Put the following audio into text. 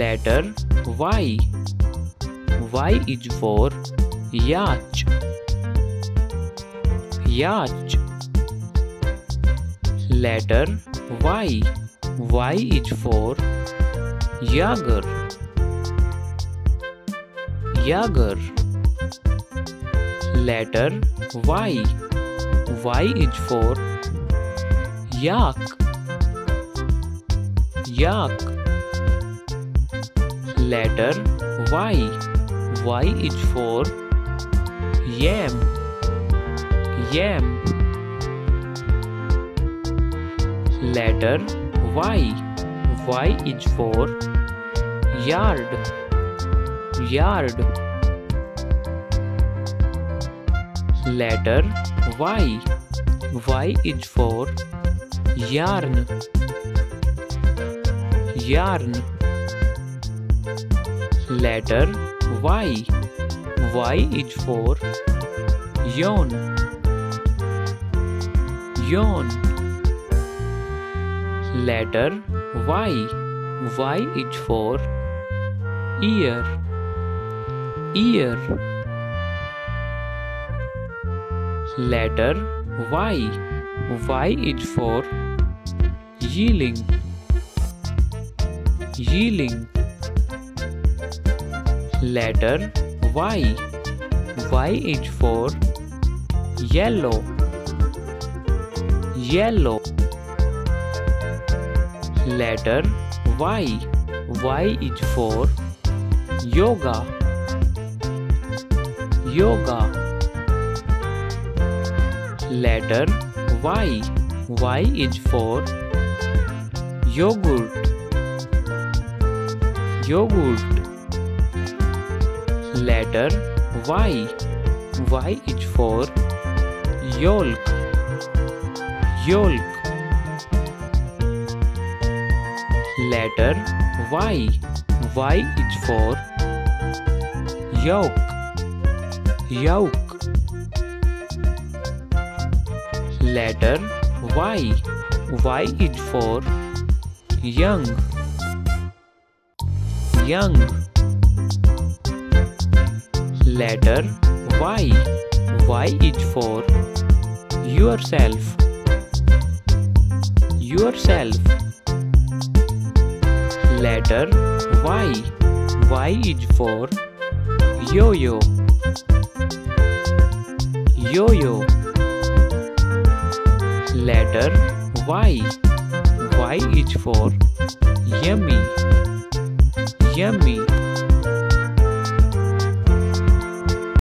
Letter Y. Y is for yacht. Yacht. Letter Y. Y is for Jaeger. Jaeger. Letter Y. Y is for yak. Yak. Letter Y. Y is for yam. Yam. Letter Y. Y is for yard. Yard. Letter Y. Y is for yarn. Yarn. Letter Y. Y is for yawn. Yawn. Letter Y. Y is for ear. Ear. Letter Y. Y is for yelling. Yelling. Letter Y. Y is for yellow. Yellow. Letter Y. Y is for yoga. Yoga. Letter Y. Y is for yogurt. Yogurt. Letter Y. Y is for yolk. Yolk. Letter Y. Y is for yolk. Yolk. Letter Y. Y is for young. Young. Letter Y. Y is for yourself. Yourself. Letter Y. Y is for yo-yo. Yo-yo. Letter Y. Y is for yummy. Yummy.